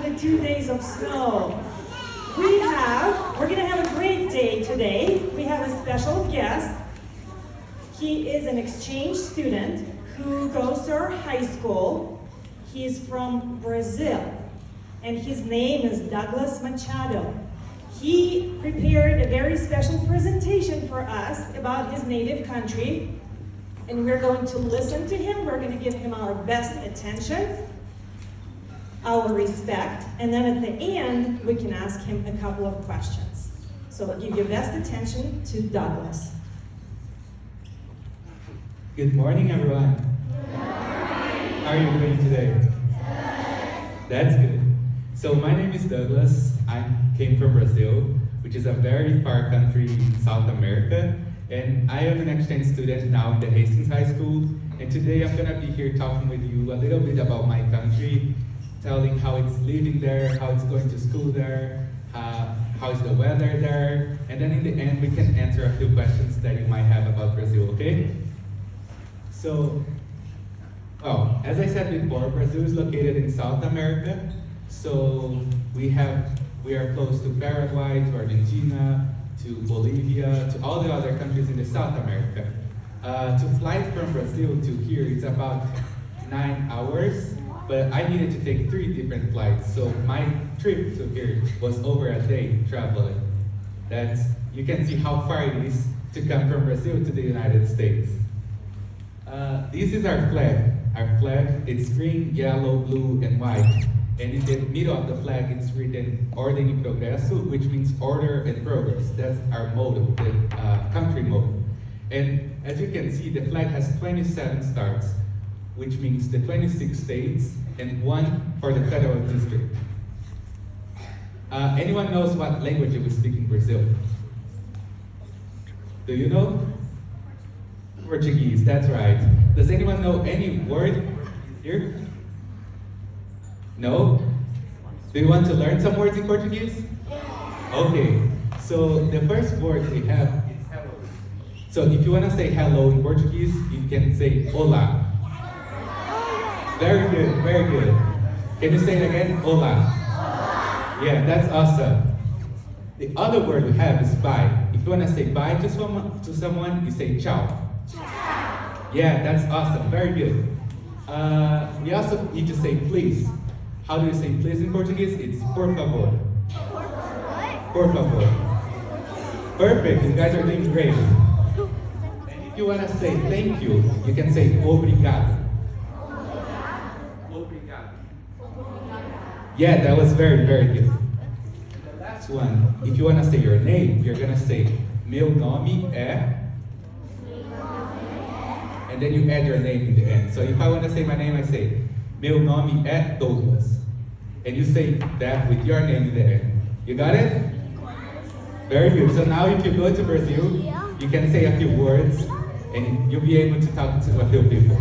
the 2 days of snow. We're gonna have a great day today. We have a special guest. He is an exchange student who goes to our high school. He's from Brazil, and his name is Douglas Machado. He prepared a very special presentation for us about his native country, and we're going to listen to him. We're going to give him our best attention, our respect, and then at the end, we can ask him a couple of questions. So give your best attention to Douglas. Good morning, everyone. How are you doing today? That's good. So my name is Douglas. I came from Brazil, which is a very far country in South America. And I am an exchange student now in the Hastings High School. And today I'm gonna be here talking with you a little bit about my country, telling how it's living there, how it's going to school there, how's the weather there. And then in the end, we can answer a few questions that you might have about Brazil, okay? So, well, as I said before, Brazil is located in South America. So we are close to Paraguay, to Argentina, to Bolivia, to all the other countries in the South America. To fly from Brazil to here, it's about 9 hours, but I needed to take 3 different flights. So my trip to here was over a day traveling. You can see how far it is to come from Brazil to the United States. This is our flag. Our flag, it's green, yellow, blue, and white. And in the middle of the flag, it's written Ordem e Progresso, which means order and progress. That's our motto, the country motto. And as you can see, the flag has 27 stars, which means the 26 states and 1 for the federal district. Anyone knows what language we speak in Brazil? Do you know? Portuguese, that's right. Does anyone know any word here? No? Do you want to learn some words in Portuguese? Okay, so the first word we have is hello. So if you want to say hello in Portuguese, you can say olá. Very good, very good. Can you say it again? Olá. Yeah, that's awesome. The other word we have is bye. If you want to say bye to someone, you say ciao. Yeah, that's awesome, very good. We also need to say please. How do you say please in Portuguese? It's por favor. Por favor. Perfect, you guys are doing great. And if you want to say thank you, you can say obrigado. Obrigado. Yeah, that was very, very good. And the last one, if you want to say your name, you're going to say meu nome é. And then you add your name in the end. So if I want to say my name, I say, meu nome é Douglas. And you say that with your name in the end. You got it? Very good. So now if you go to Brazil, you can say a few words and you'll be able to talk to a few people.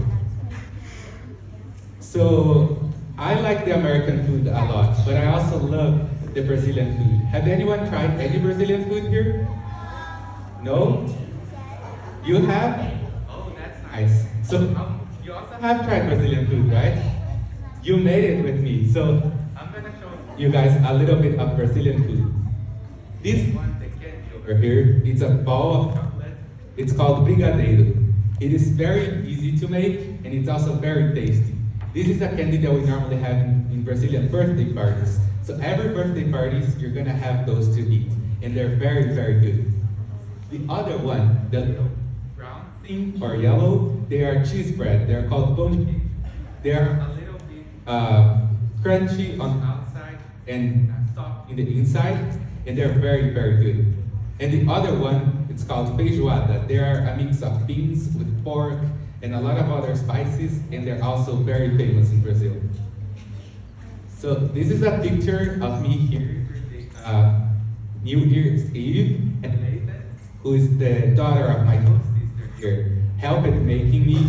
So I like the American food a lot, but I also love the Brazilian food. Have anyone tried any Brazilian food here? No? You have? Nice. So you also have tried Brazilian food, right? You made it with me. So I'm gonna show you guys a little bit of Brazilian food. This one, the candy over here, it's a ball of chocolate. It's called brigadeiro. It is very easy to make and it's also very tasty. This is a candy that we normally have in Brazilian birthday parties. So every birthday parties, you're gonna have those to eat. And they're very, very good. The other one, the little or yellow, they are cheese bread. They're called pão de queijo. They are a little bit crunchy on the outside and soft in the inside, and they're very, very good. And the other one, it's called feijoada. They are a mix of beans with pork and a lot of other spices, and they're also very famous in Brazil. So this is a picture of me here New Year's Eve, and Nathan, who is the daughter of my host sister here, helped making me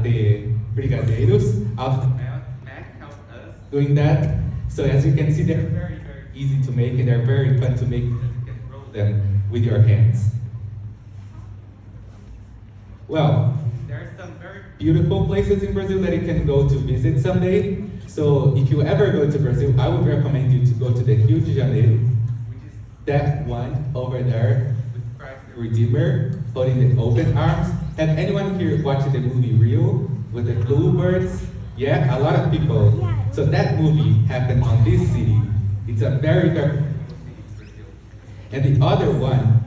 the brigadeiros out of Mac helped us doing that. So as you can see, they're very, very easy to make, and they're very fun to make because you can roll them with your hands. Well, there are some very beautiful places in Brazil that you can go to visit someday. So if you ever go to Brazil, I would recommend you to go to the Rio de Janeiro, which is that one over there with Christ the Redeemer holding the open arms. Have anyone here watched the movie Rio with the bluebirds? Yeah, a lot of people. So that movie happened on this city. It's a very, very beautiful city in Brazil. And the other one,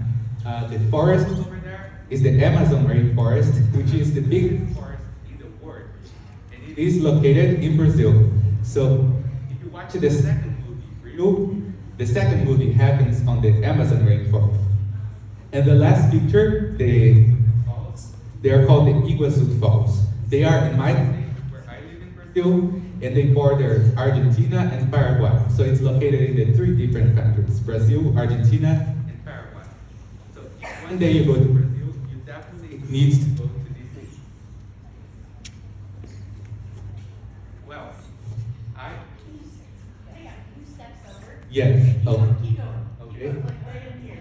the forest over there, is the Amazon rainforest, which is the biggest forest in the world. And it is located in Brazil. So if you watch the second movie, Rio, the second movie happens on the Amazon rainforest. And the last picture, they are called the Iguazu Falls. They are in my state where I live in Brazil, and they border Argentina and Paraguay. So it's located in the three different countries, Brazil, Argentina, and Paraguay. So if one day you go to Brazil, you definitely need to go to this city. Well, Hang on, few steps over. yes, Keep oh, going, keep going. okay. Like right in here.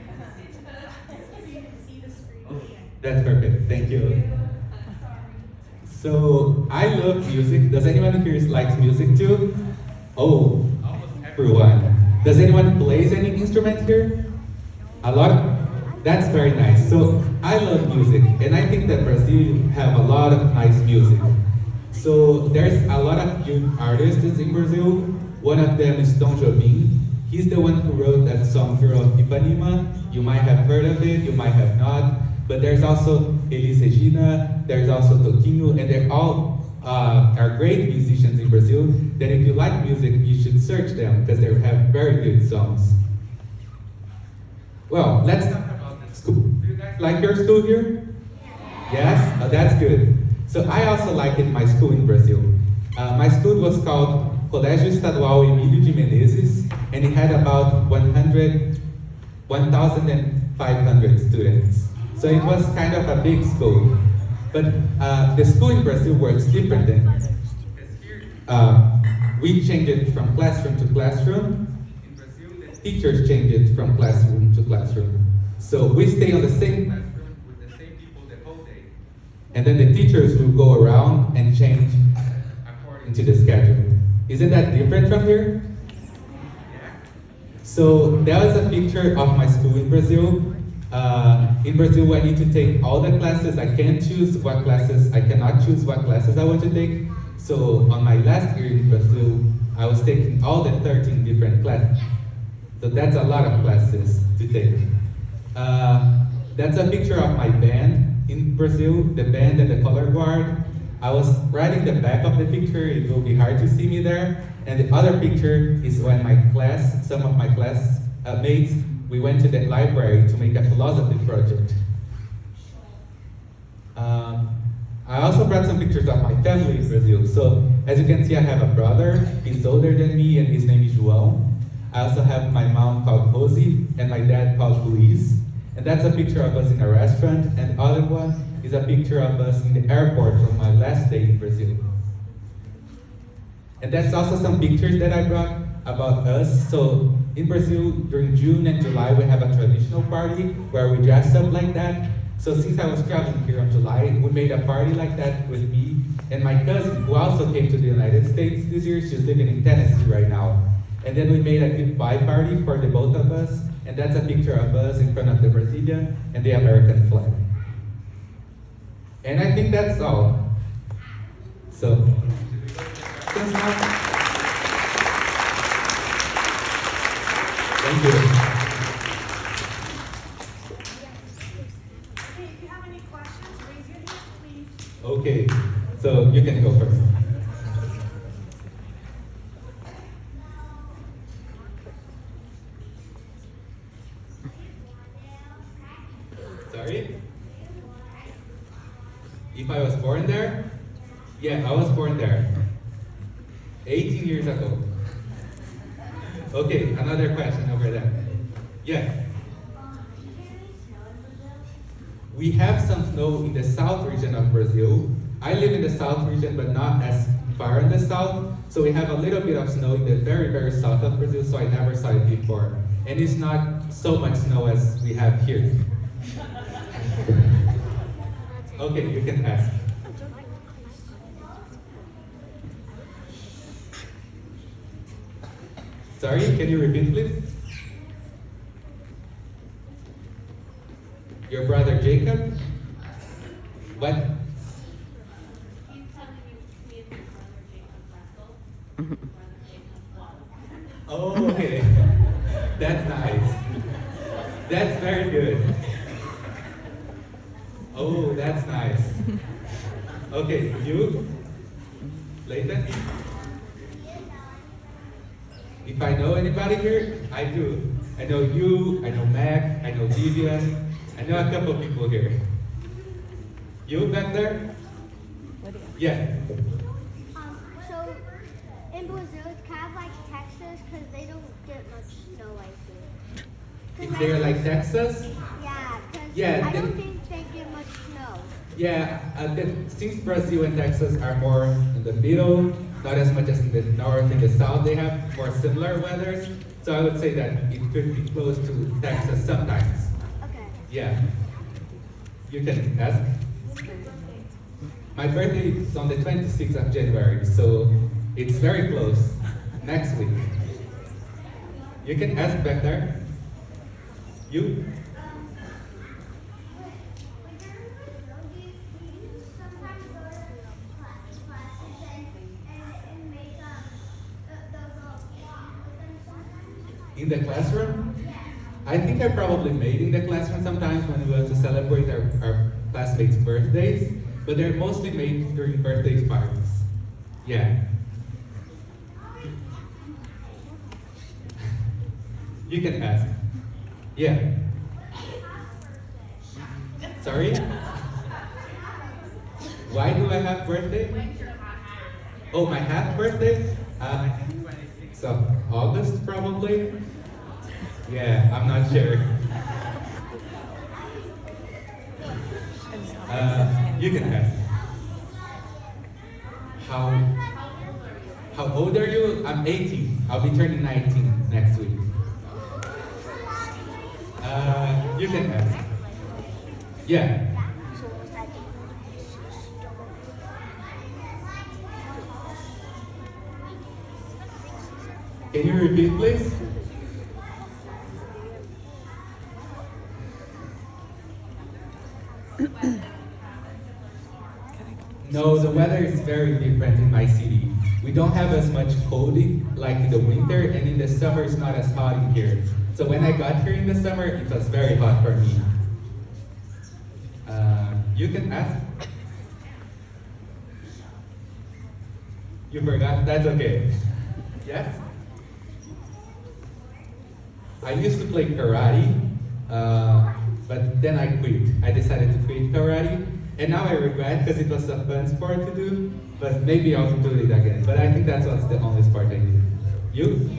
So you can see the screen. Oh, that's perfect, thank you. So, I love music. Does anyone here likes music too? Oh, almost everyone. Does anyone plays any instrument here? A lot? That's very nice. So, I love music, and I think that Brazil have a lot of nice music. So, there's a lot of young artists in Brazil. One of them is Tom Jobim. He's the one who wrote that song, Girl of Ipanema. You might have heard of it, you might have not. But there's also Elis Regina, there's also Toquinho, and they all are great musicians in Brazil, that if you like music, you should search them, because they have very good songs. Well, let's talk about the school. Do you guys like your school here? Yes? Oh, that's good. So I also liked my school in Brazil. My school was called Colégio Estadual Emílio de Menezes, and it had about 1,500 students. So it was kind of a big school. But the school in Brazil works different than we changed it from classroom to classroom. In Brazil, the teachers change it from classroom to classroom. So we stay on the same classroom with the same people the whole day. And then the teachers will go around and change according to the schedule. Isn't that different from here? Yeah. So that was a picture of my school in Brazil. In Brazil, I need to take all the classes. I can't choose what classes, I cannot choose what classes I want to take. So on my last year in Brazil, I was taking all the 13 different classes. So that's a lot of classes to take. That's a picture of my band in Brazil, the band and the color guard. I was right in the back of the picture, it will be hard to see me there. And the other picture is when my class, some of my classmates, we went to the library to make a philosophy project. I also brought some pictures of my family in Brazil. So as you can see, I have a brother. He's older than me, and his name is João. I also have my mom called Rosie and my dad called Luis. And that's a picture of us in a restaurant. And the other one is a picture of us in the airport on my last day in Brazil. And that's also some pictures that I brought about us. So in Brazil, during June and July, we have a traditional party where we dress up like that. So since I was traveling here in July, we made a party like that with me and my cousin, who also came to the United States this year. She's living in Tennessee right now. And then we made a goodbye party for the both of us. And that's a picture of us in front of the Brazilian and the American flag. And I think that's all. So, thank you. Okay, if you have any questions, raise your hand, please. Okay, so you can go first. Sorry? If I was born there? Yeah, I was born there. 18 years ago. Okay, another question over there. Yeah. We have some snow in the south region of Brazil. I live in the south region, but not as far in the south. So we have a little bit of snow in the very, very south of Brazil, so I never saw it before. And it's not so much snow as we have here. Okay, you can ask. Sorry, can you repeat, please? Your brother Jacob? What? He's telling you me and his brother Jacob Russell. Brother Jacob Waddle. Oh, okay. That's nice. That's very good. Oh, that's nice. Okay, you? Layton? If I know anybody here, I do. I know you, I know Mac, I know Vivian, I know a couple people here. You back there? Yeah. So in Brazil, it's kind of like Texas because they don't get much snow like this. If they're like Texas? Yeah, because Yeah, I don't they- think they get much snow. Yeah, since Brazil and Texas are more in the middle, not as much as in the north and the south, they have more similar weathers. So I would say that it could be close to Texas sometimes. Okay. Yeah. You can ask. My birthday is on the 26th of January, so it's very close. Next week. You can ask back there. You? In the classroom? I think I probably made in the classroom sometimes when we were to celebrate our classmates' birthdays, but they're mostly made during birthday parties. Yeah. You can ask. Yeah. Sorry? Why do I have birthday? Oh, my half birthday? So August probably? Yeah, I'm not sure. You can ask. How old are you? I'm 18. I'll be turning 19 next week. You can ask. Yeah. Can you repeat, please? No, the weather is very different in my city. We don't have as much cold like in the winter, and in the summer it's not as hot in here. So when I got here in the summer, it was very hot for me. You can ask. You forgot? That's okay. Yes? I used to play karate, but then I quit. I decided to quit karate, and now I regret because it was a fun sport to do, but maybe I'll do it again. But I think that's what's the only sport I do. You?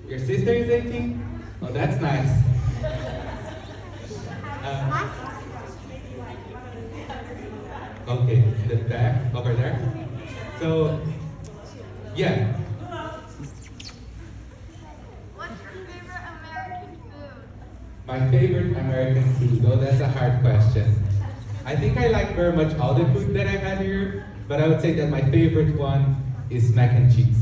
Your sister is 18? Oh, that's nice. Okay, the back, over there. So, yeah. What's your favorite American food? My favorite American food, oh, that's a hard question. I think I like very much all the food that I've had here, but I would say that my favorite one is mac and cheese.